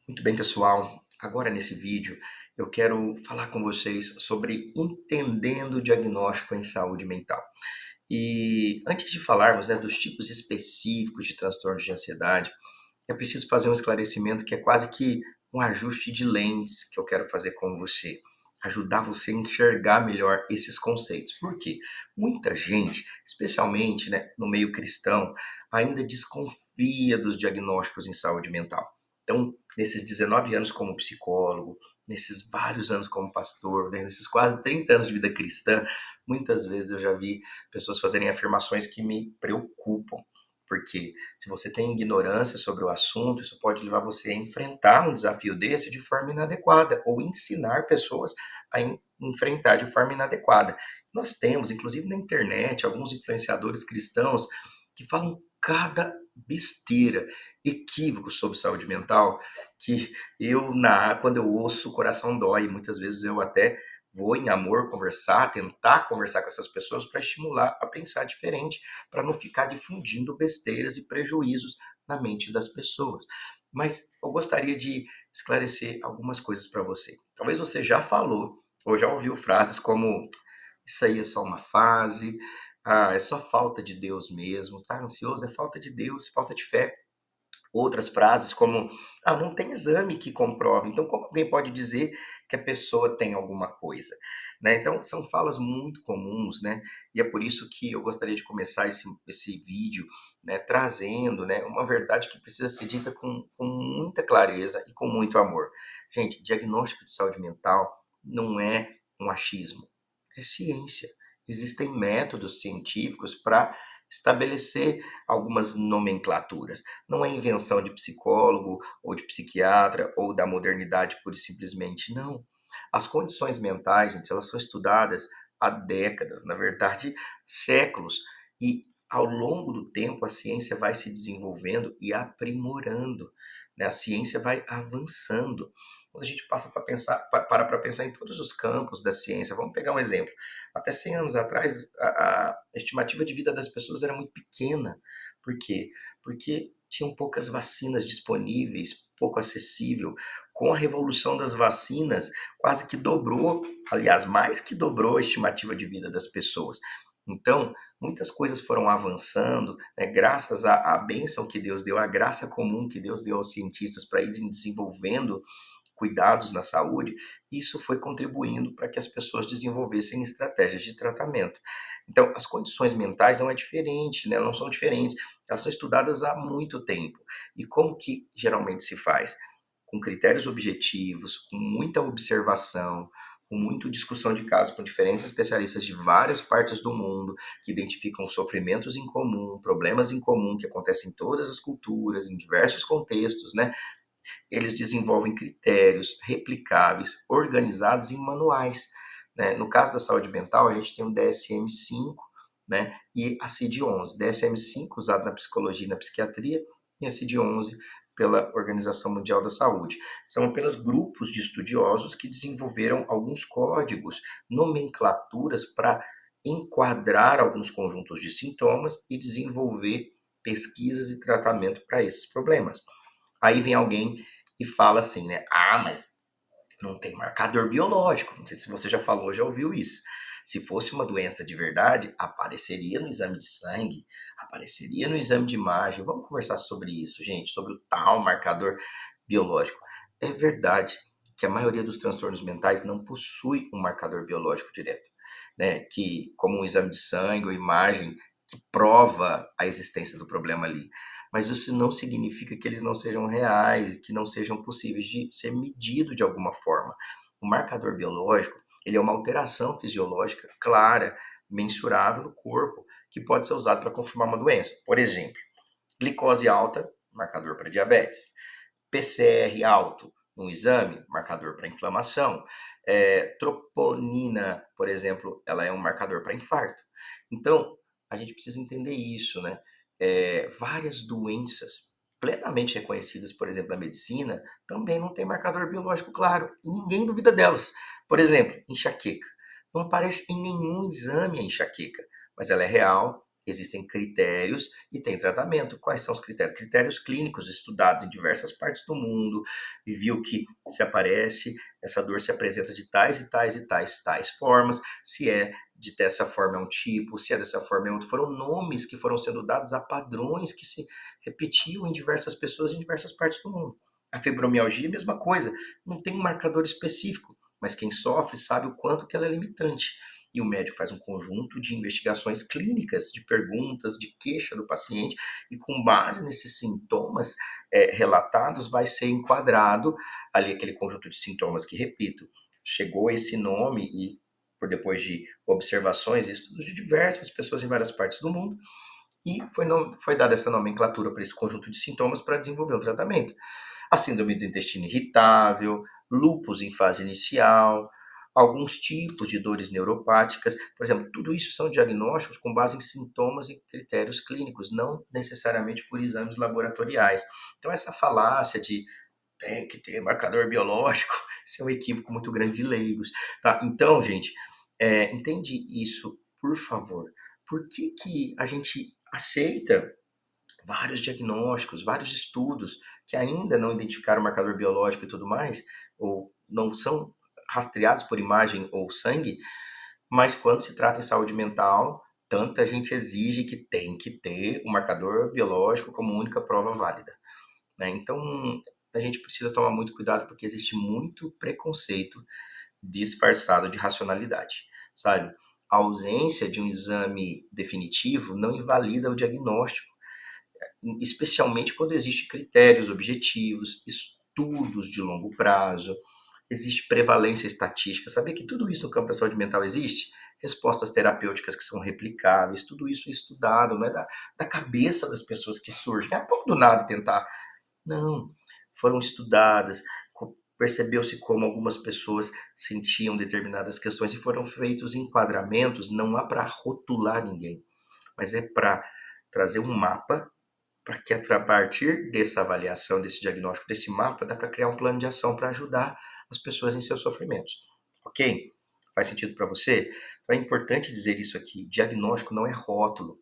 Muito bem, pessoal. Agora nesse vídeo eu quero falar com vocês sobre entendendo o diagnóstico em saúde mental. E antes de falarmos, dos tipos específicos de transtornos de ansiedade, é preciso fazer um esclarecimento que é quase que um ajuste de lentes que eu quero fazer com você. Ajudar você a enxergar melhor esses conceitos. Por quê? Muita gente, especialmente no meio cristão, ainda desconfia dos diagnósticos em saúde mental. Então, nesses 19 anos como psicólogo, nesses vários anos como pastor, nesses quase 30 anos de vida cristã, muitas vezes eu já vi pessoas fazerem afirmações que me preocupam. Porque se você tem ignorância sobre o assunto, isso pode levar você a enfrentar um desafio desse de forma inadequada ou ensinar pessoas a enfrentar de forma inadequada. Nós temos, inclusive na internet, alguns influenciadores cristãos que falam cada besteira, equívoco sobre saúde mental, que quando eu ouço, o coração dói. Muitas vezes eu até vou em amor conversar, tentar conversar com essas pessoas para estimular a pensar diferente, para não ficar difundindo besteiras e prejuízos na mente das pessoas. Mas eu gostaria de esclarecer algumas coisas para você. Talvez você já falou ou já ouviu frases como: isso aí é só uma fase, é só falta de Deus mesmo, tá ansioso é falta de Deus, falta de fé. Outras frases como: não tem exame que comprove, então como alguém pode dizer que a pessoa tem alguma coisa? Né? Então são falas muito comuns, né? E é por isso que eu gostaria de começar esse vídeo, né, trazendo, né, uma verdade que precisa ser dita com muita clareza e com muito amor. Gente, diagnóstico de saúde mental não é um achismo, é ciência. Existem métodos científicos para estabelecer algumas nomenclaturas. Não é invenção de psicólogo ou de psiquiatra ou da modernidade pura e simplesmente, não. As condições mentais, gente, elas são estudadas há décadas, na verdade, séculos. E ao longo do tempo a ciência vai se desenvolvendo e aprimorando, né? A ciência vai avançando. Quando a gente passa para pensar, para pensar em todos os campos da ciência, vamos pegar um exemplo. Até 100 anos atrás, a estimativa de vida das pessoas era muito pequena. Por quê? Porque tinham poucas vacinas disponíveis, pouco acessível. Com a revolução das vacinas, quase que dobrou, aliás, mais que dobrou a estimativa de vida das pessoas. Então, muitas coisas foram avançando, né, graças à bênção que Deus deu, à graça comum que Deus deu aos cientistas para irem desenvolvendo cuidados na saúde, isso foi contribuindo para que as pessoas desenvolvessem estratégias de tratamento. Então, as condições mentais não é diferente, né? Não são diferentes, elas são estudadas há muito tempo. E como que geralmente se faz? Com critérios objetivos, com muita observação, com muita discussão de casos com diferentes especialistas de várias partes do mundo, que identificam sofrimentos em comum, problemas em comum que acontecem em todas as culturas, em diversos contextos, né? Eles desenvolvem critérios replicáveis, organizados em manuais. Né? No caso da saúde mental, a gente tem o DSM-5, né, e a CID-11. DSM-5 usado na psicologia e na psiquiatria, e a CID-11 pela Organização Mundial da Saúde. São apenas grupos de estudiosos que desenvolveram alguns códigos, nomenclaturas para enquadrar alguns conjuntos de sintomas e desenvolver pesquisas e tratamento para esses problemas. Aí vem alguém e fala assim, né? Mas não tem marcador biológico. Não sei se você já falou, já ouviu isso. Se fosse uma doença de verdade, apareceria no exame de sangue, apareceria no exame de imagem. Vamos conversar sobre isso, gente, sobre o tal marcador biológico. É verdade que a maioria dos transtornos mentais não possui um marcador biológico direto, né? Que como um exame de sangue ou imagem que prova a existência do problema ali. Mas isso não significa que eles não sejam reais e que não sejam possíveis de ser medido de alguma forma. O marcador biológico, ele é uma alteração fisiológica clara, mensurável no corpo, que pode ser usado para confirmar uma doença. Por exemplo, glicose alta, marcador para diabetes. PCR alto no exame, marcador para inflamação. Troponina, por exemplo, ela é um marcador para infarto. Então, a gente precisa entender isso, né? Várias doenças plenamente reconhecidas, por exemplo, na medicina, também não tem marcador biológico claro. E ninguém duvida delas. Por exemplo, enxaqueca. Não aparece em nenhum exame a enxaqueca, mas ela é real, Existem critérios e tem tratamento. Quais são os critérios? Critérios clínicos estudados em diversas partes do mundo e viu que se aparece, essa dor se apresenta de tais e tais e tais formas, se é dessa forma é um tipo, se é dessa forma é outro. Foram nomes que foram sendo dados a padrões que se repetiam em diversas pessoas em diversas partes do mundo. A fibromialgia é a mesma coisa, não tem um marcador específico, mas quem sofre sabe o quanto que ela é limitante. E o médico faz um conjunto de investigações clínicas, de perguntas, de queixa do paciente, e com base nesses sintomas relatados, vai ser enquadrado ali aquele conjunto de sintomas que, repito, chegou a esse nome e por depois de observações e estudos de diversas pessoas em várias partes do mundo, e foi dada essa nomenclatura para esse conjunto de sintomas para desenvolver um tratamento. A síndrome do intestino irritável, lúpus em fase inicial, alguns tipos de dores neuropáticas, por exemplo, tudo isso são diagnósticos com base em sintomas e critérios clínicos, não necessariamente por exames laboratoriais. Então, essa falácia de tem que ter marcador biológico, isso é um equívoco muito grande de leigos, tá? Então, gente, entende isso, por favor. Por que que a gente aceita vários diagnósticos, vários estudos que ainda não identificaram o marcador biológico e tudo mais, ou não são rastreados por imagem ou sangue, mas quando se trata em saúde mental, tanta gente exige que tem que ter o marcador biológico como única prova válida, né? Então, a gente precisa tomar muito cuidado porque existe muito preconceito disfarçado de racionalidade, sabe? A ausência de um exame definitivo não invalida o diagnóstico, especialmente quando existem critérios objetivos, estudos de longo prazo, existe prevalência estatística. Saber que tudo isso no campo da saúde mental existe? Respostas terapêuticas que são replicáveis, tudo isso é estudado, não é da cabeça das pessoas que surgem. É pouco do nada tentar. Não, foram estudadas, percebeu-se como algumas pessoas sentiam determinadas questões e foram feitos enquadramentos, não há para rotular ninguém, mas é para trazer um mapa para que a partir dessa avaliação, desse diagnóstico, desse mapa, dá para criar um plano de ação para ajudar as pessoas em seus sofrimentos. Ok? Faz sentido para você? Então é importante dizer isso aqui. Diagnóstico não é rótulo.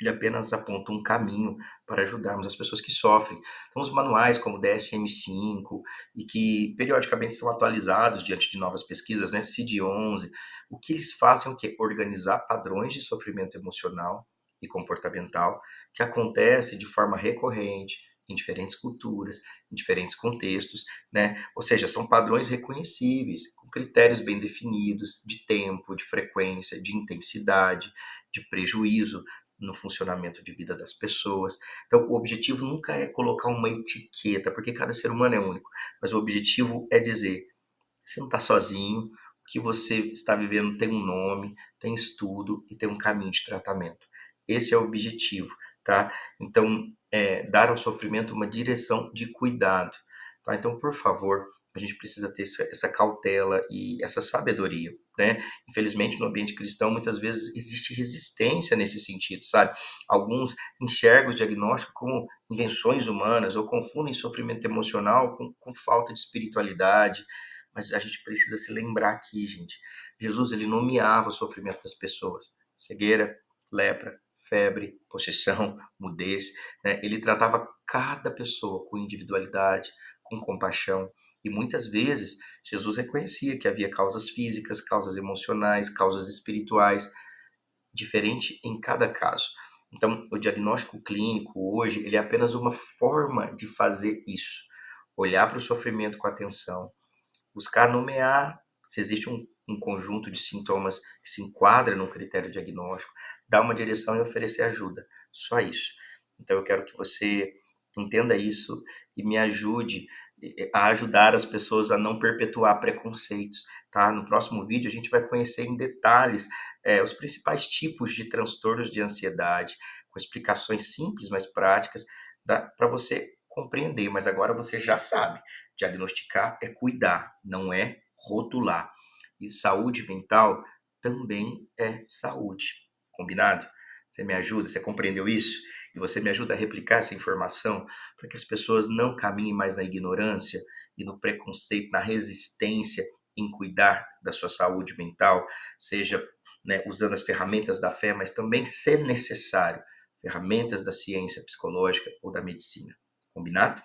Ele apenas aponta um caminho para ajudarmos as pessoas que sofrem. Então, os manuais como o DSM-5 e que periodicamente são atualizados diante de novas pesquisas, né, CID-11, o que eles fazem é o quê? Organizar padrões de sofrimento emocional e comportamental que acontecem de forma recorrente em diferentes culturas, em diferentes contextos, né? Ou seja, são padrões reconhecíveis, com critérios bem definidos de tempo, de frequência, de intensidade, de prejuízo no funcionamento de vida das pessoas. Então, o objetivo nunca é colocar uma etiqueta, porque cada ser humano é único, mas o objetivo é dizer: você não está sozinho, o que você está vivendo tem um nome, tem estudo e tem um caminho de tratamento. Esse é o objetivo, tá? Então, dar ao sofrimento uma direção de cuidado, tá? Então, por favor, a gente precisa ter essa cautela e essa sabedoria, né? Infelizmente, no ambiente cristão, muitas vezes existe resistência nesse sentido, sabe? Alguns enxergam o diagnóstico como invenções humanas ou confundem sofrimento emocional com falta de espiritualidade, mas a gente precisa se lembrar aqui, gente. Jesus, ele nomeava o sofrimento das pessoas. Cegueira, lepra, febre, possessão, mudez, né? Ele tratava cada pessoa com individualidade, com compaixão. E muitas vezes Jesus reconhecia que havia causas físicas, causas emocionais, causas espirituais, diferente em cada caso. Então, o diagnóstico clínico hoje, ele é apenas uma forma de fazer isso. Olhar para o sofrimento com atenção, buscar nomear se existe um conjunto de sintomas que se enquadra no critério diagnóstico, dar uma direção e oferecer ajuda. Só isso. Então eu quero que você entenda isso e me ajude a ajudar as pessoas a não perpetuar preconceitos, tá? No próximo vídeo a gente vai conhecer em detalhes os principais tipos de transtornos de ansiedade, com explicações simples, mas práticas, para você compreender. Mas agora você já sabe. Diagnosticar é cuidar, não é rotular. E saúde mental também é saúde. Combinado? Você me ajuda? Você compreendeu isso? E você me ajuda a replicar essa informação para que as pessoas não caminhem mais na ignorância e no preconceito, na resistência em cuidar da sua saúde mental, seja né, usando as ferramentas da fé, mas também, se necessário, ferramentas da ciência psicológica ou da medicina. Combinado?